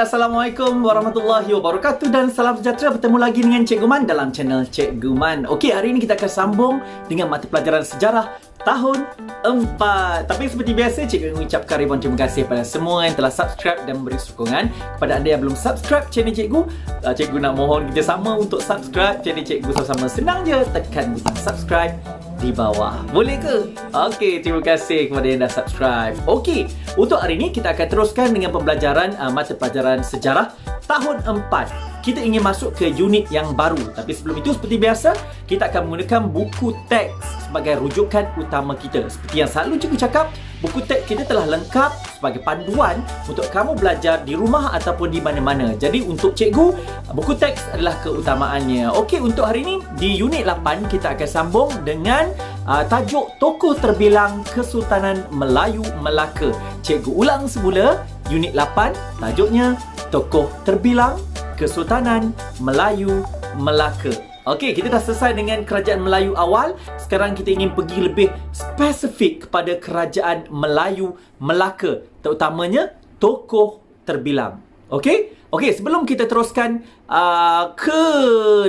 Assalamualaikum warahmatullahi wabarakatuh dan salam sejahtera. Bertemu lagi dengan Cikgu Man dalam channel Cikgu Man. Okey, hari ini kita akan sambung dengan mata pelajaran sejarah tahun 4. Tapi seperti biasa, Cikgu mengucapkan ribuan terima kasih kepada semua yang telah subscribe dan memberi sokongan. Kepada anda yang belum subscribe channel Cikgu, Cikgu nak mohon kita sama untuk subscribe channel Cikgu sama-sama. Senang je, tekan butang subscribe di bawah. Boleh ke? Okey, terima kasih kepada yang dah subscribe. Okey, untuk hari ini kita akan teruskan dengan pembelajaran mata pelajaran sejarah tahun 4. Kita ingin masuk ke unit yang baru. Tapi sebelum itu, seperti biasa, kita akan menggunakan buku teks sebagai rujukan utama kita. Seperti yang selalu Cikgu cakap, buku teks kita telah lengkap sebagai panduan untuk kamu belajar di rumah ataupun di mana-mana. Jadi untuk Cikgu, buku teks adalah keutamaannya. Okey, untuk hari ini di unit 8 kita akan sambung dengan tajuk Tokoh Terbilang Kesultanan Melayu Melaka. Cikgu ulang semula, unit 8 tajuknya Tokoh Terbilang Kesultanan Melayu Melaka. Okey, kita dah selesai dengan kerajaan Melayu awal. Sekarang kita ingin pergi lebih spesifik kepada kerajaan Melayu Melaka, terutamanya tokoh terbilang. Okey? Okey, sebelum kita teruskan ke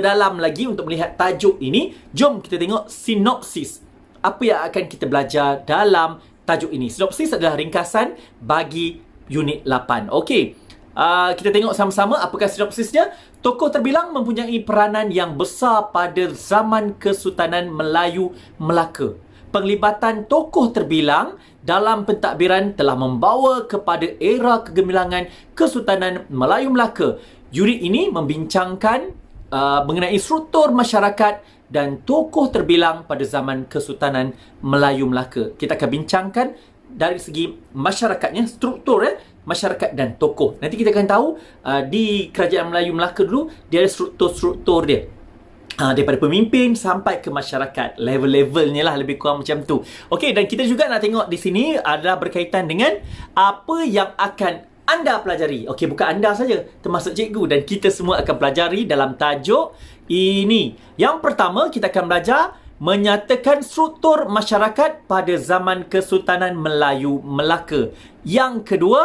dalam lagi untuk melihat tajuk ini, jom kita tengok sinopsis. Apa yang akan kita belajar dalam tajuk ini? Sinopsis adalah ringkasan bagi unit 8. Okey. Kita tengok sama-sama apakah sinopsisnya. Tokoh terbilang mempunyai peranan yang besar pada zaman Kesultanan Melayu Melaka. Penglibatan tokoh terbilang dalam pentadbiran telah membawa kepada era kegemilangan Kesultanan Melayu Melaka. Unit ini membincangkan mengenai struktur masyarakat dan tokoh terbilang pada zaman Kesultanan Melayu Melaka. Kita akan bincangkan dari segi masyarakatnya, struktur masyarakat dan tokoh. Nanti kita akan tahu di kerajaan Melayu Melaka dulu dia ada struktur-struktur dia. Daripada pemimpin sampai ke masyarakat. Level-levelnya lah, lebih kurang macam tu. Okey, dan kita juga nak tengok di sini adalah berkaitan dengan apa yang akan anda pelajari. Okey, bukan anda saja, termasuk cikgu dan kita semua akan pelajari dalam tajuk ini. Yang pertama, kita akan belajar menyatakan struktur masyarakat pada zaman Kesultanan Melayu Melaka. Yang kedua,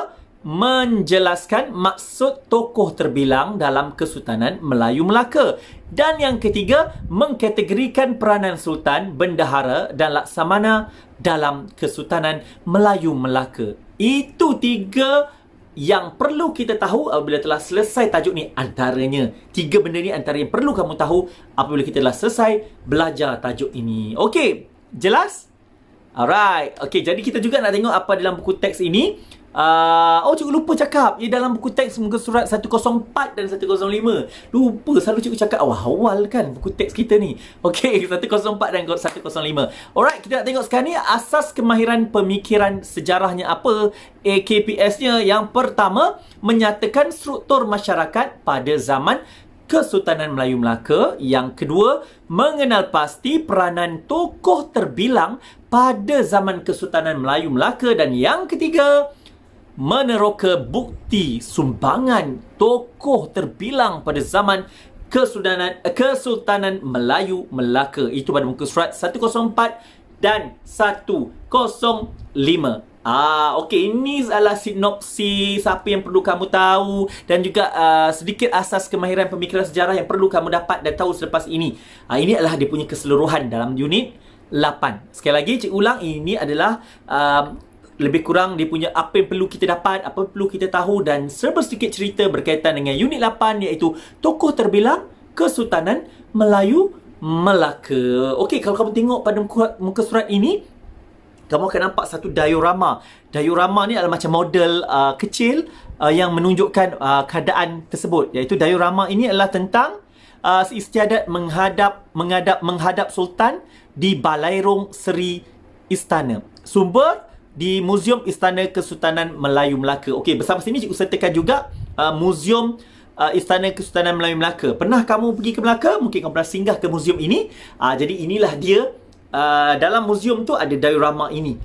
menjelaskan maksud tokoh terbilang dalam Kesultanan Melayu Melaka. Dan yang ketiga, mengkategorikan peranan sultan, bendahara dan laksamana dalam Kesultanan Melayu Melaka. Itu tiga yang perlu kita tahu apabila telah selesai tajuk ni. Antaranya, tiga benda ni antara yang perlu kamu tahu apabila kita telah selesai belajar tajuk ini. Okey, jelas? Alright. Okey, jadi kita juga nak tengok apa dalam buku teks ini. Cikgu lupa cakap. Dalam buku teks muka surat 104 dan 105. Lupa, selalu cikgu cakap awal-awal kan buku teks kita ni. Okey, 104 dan 105. Alright, kita nak tengok sekarang ni asas kemahiran pemikiran sejarahnya apa. AKPS-nya yang pertama, menyatakan struktur masyarakat pada zaman Kesultanan Melayu Melaka. Yang kedua, mengenal pasti peranan tokoh terbilang pada zaman Kesultanan Melayu Melaka. Dan yang ketiga, meneroka bukti sumbangan tokoh terbilang pada zaman Kesultanan Melayu Melaka. Itu pada muka surat 104 dan 105. Okey, ini adalah sinopsis apa yang perlu kamu tahu dan juga sedikit asas kemahiran pemikiran sejarah yang perlu kamu dapat dan tahu selepas ini. Ini adalah dia punya keseluruhan dalam unit 8. Sekali lagi, cikgu ulang, ini adalah lebih kurang dia punya apa yang perlu kita dapat, apa yang perlu kita tahu dan serba sedikit cerita berkaitan dengan unit 8 iaitu tokoh terbilang Kesultanan Melayu Melaka. Okey, kalau kamu tengok pada muka surat ini, kamu akan nampak satu diorama. Diorama ni adalah macam model kecil yang menunjukkan keadaan tersebut. Iaitu diorama ini adalah tentang istiadat menghadap Sultan di Balairung Seri Istana. Sumber di Muzium Istana Kesultanan Melayu Melaka. Okey, bersama sini cikgu sertakan juga Muzium Istana Kesultanan Melayu Melaka. Pernah kamu pergi ke Melaka? Mungkin kamu pernah singgah ke muzium ini. Jadi inilah dia. Dalam muzium tu ada diorama ini.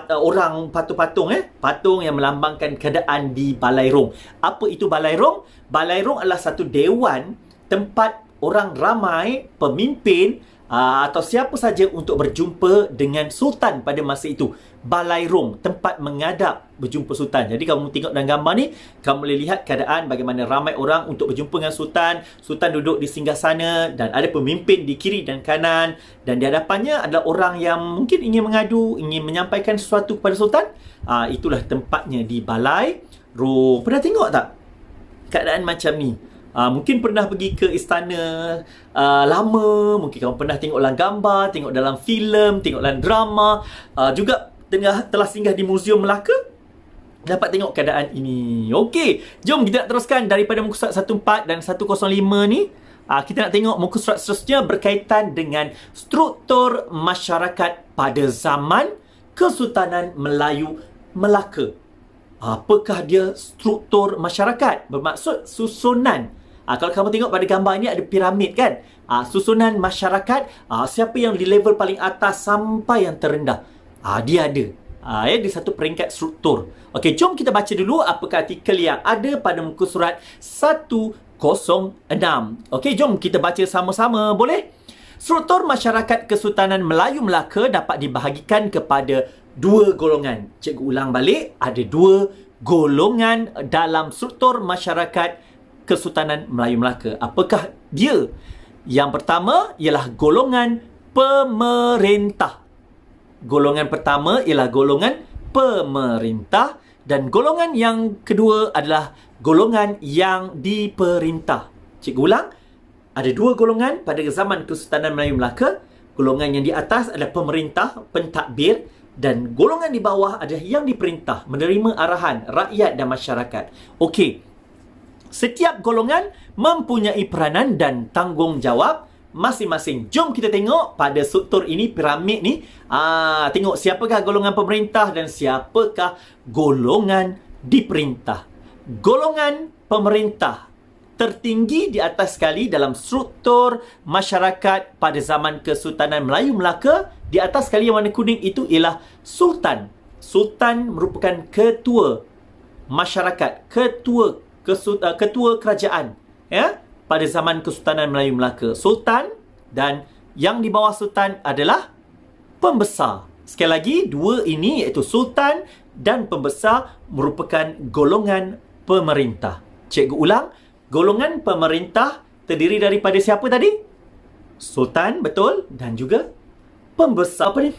Orang patung-patung patung yang melambangkan keadaan di Balairung. Apa itu Balairung? Balairung adalah satu dewan tempat orang ramai, pemimpin atau siapa saja untuk berjumpa dengan Sultan pada masa itu. Balairung, tempat menghadap berjumpa Sultan. Jadi kamu tengok dalam gambar ni, kamu boleh lihat keadaan bagaimana ramai orang untuk berjumpa dengan Sultan. Sultan duduk di singgasana dan ada pemimpin di kiri dan kanan, dan di hadapannya adalah orang yang mungkin ingin mengadu, ingin menyampaikan sesuatu kepada Sultan. Itulah tempatnya di Balairung. Pernah tengok tak keadaan macam ni? Mungkin pernah pergi ke istana lama, mungkin kamu pernah tengok dalam gambar, tengok dalam filem, tengok dalam drama, juga telah singgah di Muzium Melaka, dapat tengok keadaan ini. Okey, jom kita nak teruskan daripada muka surat 14 dan 105 ni. Kita nak tengok muka surat seterusnya berkaitan dengan struktur masyarakat pada zaman Kesultanan Melayu Melaka. Apakah dia struktur masyarakat? Bermaksud susunan. Kalau kamu tengok pada gambar ini ada piramid kan? Susunan masyarakat, siapa yang di level paling atas sampai yang terendah. Dia ada. Di satu peringkat struktur. Okey, jom kita baca dulu apakah artikel yang ada pada muka surat 106. Okey, jom kita baca sama-sama, boleh? Struktur masyarakat Kesultanan Melayu Melaka dapat dibahagikan kepada dua golongan. Cikgu ulang balik, ada dua golongan dalam struktur masyarakat Kesultanan Melayu Melaka. Apakah dia? Yang pertama ialah golongan pemerintah. Golongan pertama ialah golongan pemerintah, dan golongan yang kedua adalah golongan yang diperintah. Cikgu ulang, ada dua golongan pada zaman Kesultanan Melayu Melaka. Golongan yang di atas adalah pemerintah, pentadbir, dan golongan di bawah adalah yang diperintah, menerima arahan rakyat dan masyarakat. Okey, setiap golongan mempunyai peranan dan tanggungjawab masing-masing. Jom kita tengok pada struktur ini, piramid ni. Tengok siapakah golongan pemerintah dan siapakah golongan diperintah. Golongan pemerintah tertinggi di atas sekali dalam struktur masyarakat pada zaman Kesultanan Melayu Melaka. Di atas sekali yang warna kuning itu ialah Sultan. Sultan merupakan ketua masyarakat, ketua kerajaan, ya, pada zaman Kesultanan Melayu Melaka. Sultan, dan yang di bawah Sultan adalah pembesar. Sekali lagi, dua ini iaitu Sultan dan pembesar merupakan golongan pemerintah. Cikgu ulang, golongan pemerintah terdiri daripada siapa tadi? Sultan, betul, dan juga pembesar. Apa ni?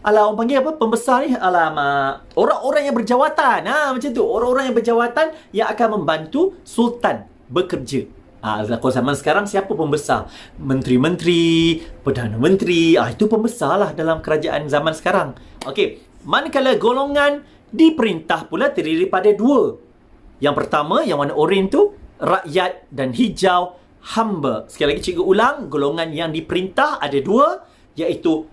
Orang panggil apa? Pembesar ni? Alamak. Orang-orang yang berjawatan. Macam tu. Orang-orang yang berjawatan yang akan membantu Sultan bekerja. Kalau zaman sekarang, siapa pembesar? Menteri-menteri, Perdana Menteri. Itu pembesar lah dalam kerajaan zaman sekarang. Okey. Manakala golongan diperintah pula terdiri daripada dua. Yang pertama, yang warna oranye tu, rakyat, dan hijau, hamba. Sekali lagi cikgu ulang, golongan yang diperintah ada dua, iaitu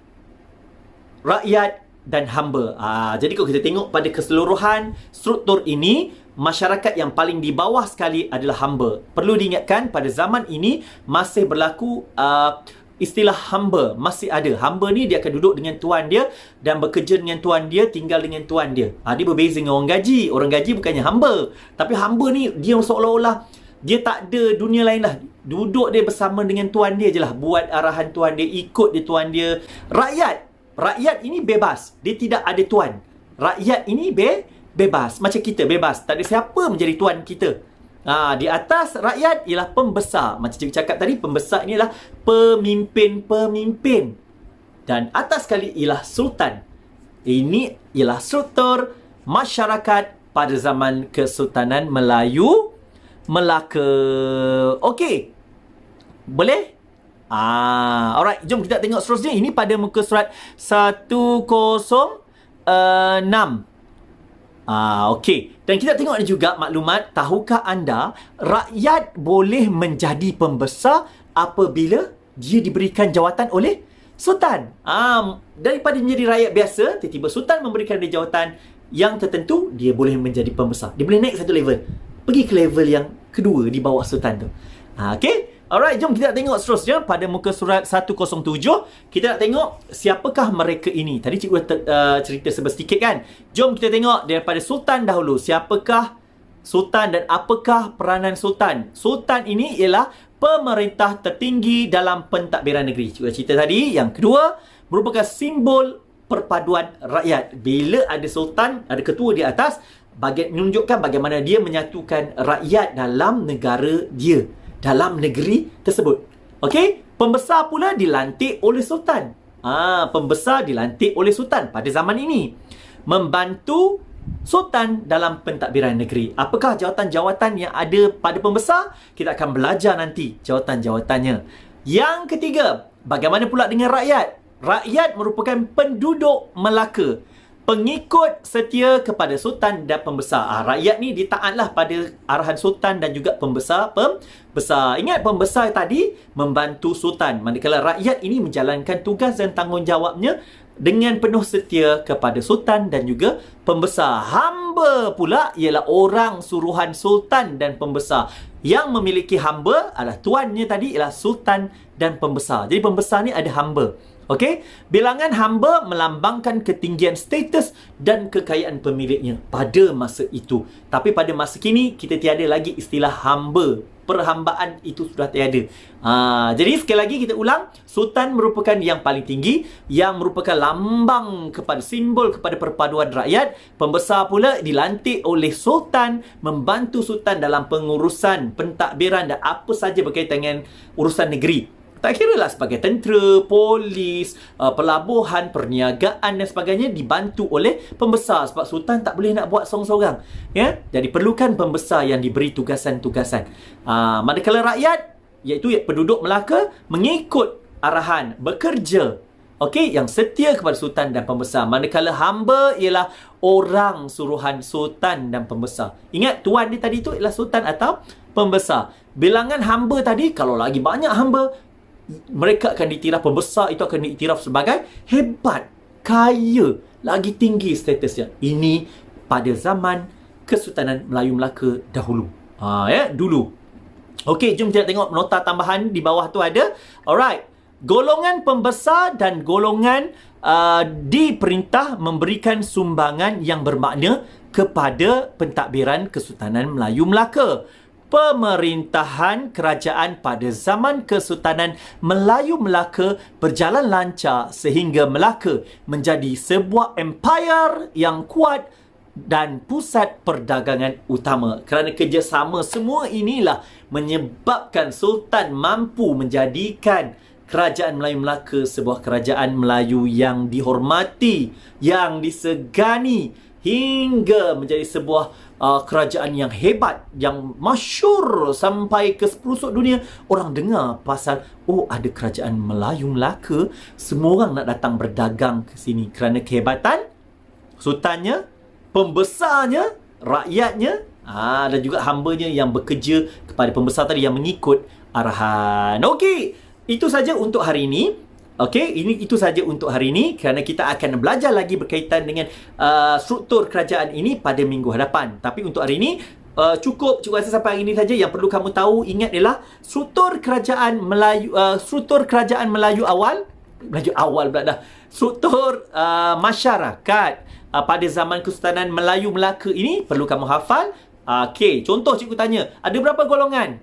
rakyat dan hamba. Jadi kalau kita tengok pada keseluruhan struktur ini, masyarakat yang paling di bawah sekali adalah hamba. Perlu diingatkan, pada zaman ini masih berlaku istilah hamba. Masih ada. Hamba ni dia akan duduk dengan tuan dia dan bekerja dengan tuan dia, tinggal dengan tuan dia. Dia berbeza dengan orang gaji. Orang gaji bukannya hamba. Tapi hamba ni dia seolah-olah dia tak ada dunia lain lah. Duduk dia bersama dengan tuan dia je lah. Buat arahan tuan dia, ikut dia tuan dia. Rakyat ini bebas. Dia tidak ada tuan. Rakyat ini bebas. Macam kita bebas. Tak ada siapa menjadi tuan kita. Di atas rakyat ialah pembesar. Macam cikgu cakap tadi, pembesar ini adalah pemimpin-pemimpin. Dan atas sekali ialah sultan. Ini ialah struktur masyarakat pada zaman Kesultanan Melayu Melaka. Okey. Boleh? Alright, jom kita tengok seterusnya. Ini pada muka surat 106. Okey. Dan kita tengok ada juga maklumat, tahukah anda rakyat boleh menjadi pembesar apabila dia diberikan jawatan oleh sultan. Daripada menjadi rakyat biasa, tiba-tiba sultan memberikan dia jawatan yang tertentu, dia boleh menjadi pembesar. Dia boleh naik satu level, pergi ke level yang kedua di bawah sultan tu. Okey. Alright, jom kita tengok seterusnya pada muka surat 107. Kita nak tengok siapakah mereka ini. Tadi cikgu cerita sedikit kan. Jom kita tengok daripada sultan dahulu. Siapakah Sultan dan apakah peranan Sultan? Sultan ini ialah pemerintah tertinggi dalam pentadbiran negeri. Cikgu cerita tadi. Yang kedua, merupakan simbol perpaduan rakyat. Bila ada Sultan, ada ketua di atas, menunjukkan bagaimana dia menyatukan rakyat dalam negara dia, dalam negeri tersebut. Okey? Pembesar pula dilantik oleh Sultan. Pembesar dilantik oleh Sultan pada zaman ini. Membantu Sultan dalam pentadbiran negeri. Apakah jawatan-jawatan yang ada pada pembesar? Kita akan belajar nanti jawatan-jawatannya. Yang ketiga, bagaimana pula dengan rakyat? Rakyat merupakan penduduk Melaka, pengikut setia kepada Sultan dan pembesar. Rakyat ni ditaatlah pada arahan Sultan dan juga pembesar. Ingat, pembesar tadi membantu Sultan, manakala rakyat ini menjalankan tugas dan tanggungjawabnya dengan penuh setia kepada Sultan dan juga pembesar. Hamba pula ialah orang suruhan Sultan dan pembesar. Yang memiliki hamba adalah tuannya tadi ialah Sultan dan pembesar. Jadi pembesar ni ada hamba. Okey, bilangan hamba melambangkan ketinggian status dan kekayaan pemiliknya pada masa itu. Tapi pada masa kini kita tiada lagi istilah hamba. Perhambaan itu sudah tiada. Jadi sekali lagi kita ulang, Sultan merupakan yang paling tinggi, yang merupakan lambang kepada simbol kepada perpaduan rakyat. Pembesar pula dilantik oleh Sultan, membantu Sultan dalam pengurusan pentadbiran dan apa saja berkaitan dengan urusan negeri. Tak kira lah sebagai tentera, polis, pelabuhan, perniagaan dan sebagainya dibantu oleh pembesar. Sebab Sultan tak boleh nak buat seorang-seorang. Ya? Jadi perlukan pembesar yang diberi tugasan-tugasan. Manakala rakyat, iaitu penduduk Melaka, mengikut arahan, bekerja. Okey, yang setia kepada Sultan dan pembesar. Manakala hamba ialah orang suruhan Sultan dan pembesar. Ingat, tuan dia tadi tu ialah Sultan atau pembesar. Bilangan hamba tadi, kalau lagi banyak hamba, mereka akan diiktiraf, pembesar itu akan diiktiraf sebagai hebat, kaya, lagi tinggi statusnya. Ini pada zaman Kesultanan Melayu Melaka dahulu. Dulu. Okey, jom kita tengok nota tambahan di bawah tu ada. Alright. Golongan pembesar dan golongan diperintah memberikan sumbangan yang bermakna kepada pentadbiran Kesultanan Melayu Melaka. Pemerintahan kerajaan pada zaman Kesultanan Melayu Melaka berjalan lancar sehingga Melaka menjadi sebuah empire yang kuat dan pusat perdagangan utama. Kerana kerjasama semua inilah menyebabkan Sultan mampu menjadikan kerajaan Melayu Melaka sebuah kerajaan Melayu yang dihormati, yang disegani, hingga menjadi sebuah kerajaan yang hebat, yang masyhur sampai ke sepelosok dunia. Orang dengar pasal, ada kerajaan Melayu Melaka, semua orang nak datang berdagang ke sini kerana kehebatan sultannya, pembesarnya, rakyatnya, dan juga hambanya yang bekerja kepada pembesar tadi yang mengikut arahan. Okey, itu saja untuk hari ini. Okey, itu saja untuk hari ini kerana kita akan belajar lagi berkaitan dengan struktur kerajaan ini pada minggu hadapan. Tapi untuk hari ini cukup, cikgu rasa sampai hari ini saja. Yang perlu kamu tahu, ingat ialah struktur kerajaan Melayu awal pula dah. Struktur masyarakat pada zaman Kesultanan Melayu Melaka ini perlu kamu hafal. Okey, contoh cikgu tanya, ada berapa golongan?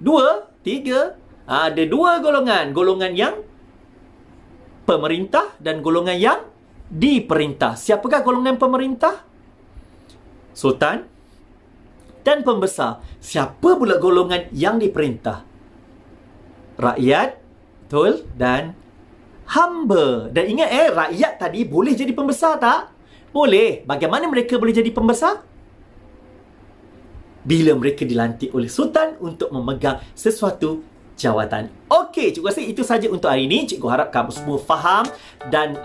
2, 3. Ada 2 golongan. Golongan yang pemerintah dan golongan yang diperintah. Siapakah golongan pemerintah? Sultan dan pembesar. Siapa pula golongan yang diperintah? Rakyat, betul, dan hamba. Dan ingat rakyat tadi boleh jadi pembesar tak? Boleh. Bagaimana mereka boleh jadi pembesar? Bila mereka dilantik oleh Sultan untuk memegang sesuatu jawatan. Okey, cikgu rasa itu saja untuk hari ini. Cikgu harap kamu semua faham dan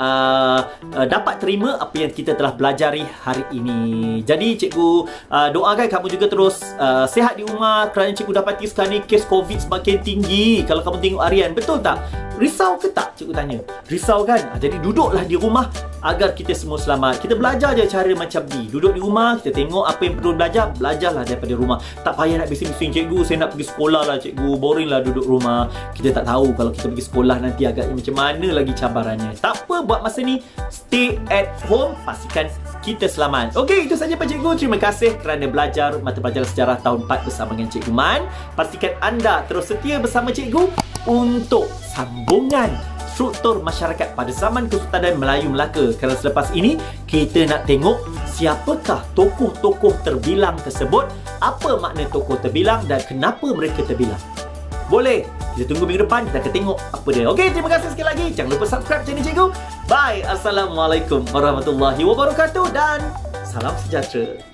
dapat terima apa yang kita telah belajari hari ini. Jadi cikgu doakan kamu juga terus sihat di rumah kerana cikgu dapati sekarang ni kes COVID semakin tinggi. Kalau kamu tengok harian, betul tak? Risau ke tak? Cikgu tanya. Risau kan? Jadi duduklah di rumah agar kita semua selamat. Kita belajar je cara macam ni. Duduk di rumah, kita tengok apa yang perlu belajar, belajarlah daripada rumah. Tak payah nak bising-bising, cikgu saya nak pergi sekolah lah cikgu, boring lah duduk rumah. Kita tak tahu kalau kita pergi sekolah nanti agaknya macam mana lagi cabarannya. Tak apa, buat masa ni stay at home, pastikan kita selamat. Okey, itu saja Pak Cikgu. Terima kasih kerana belajar mata pelajaran sejarah tahun 4 bersama dengan Cikgu Man. Pastikan anda terus setia bersama Cikgu untuk sambungan struktur masyarakat pada zaman Kesultanan Melayu Melaka. Kerana selepas ini, kita nak tengok siapakah tokoh-tokoh terbilang tersebut, apa makna tokoh terbilang dan kenapa mereka terbilang. Boleh, kita tunggu minggu depan, kita akan tengok apa dia. Okey, terima kasih sekali lagi. Jangan lupa subscribe channel Cikgu. Bye. Assalamualaikum warahmatullahi wabarakatuh dan salam sejahtera.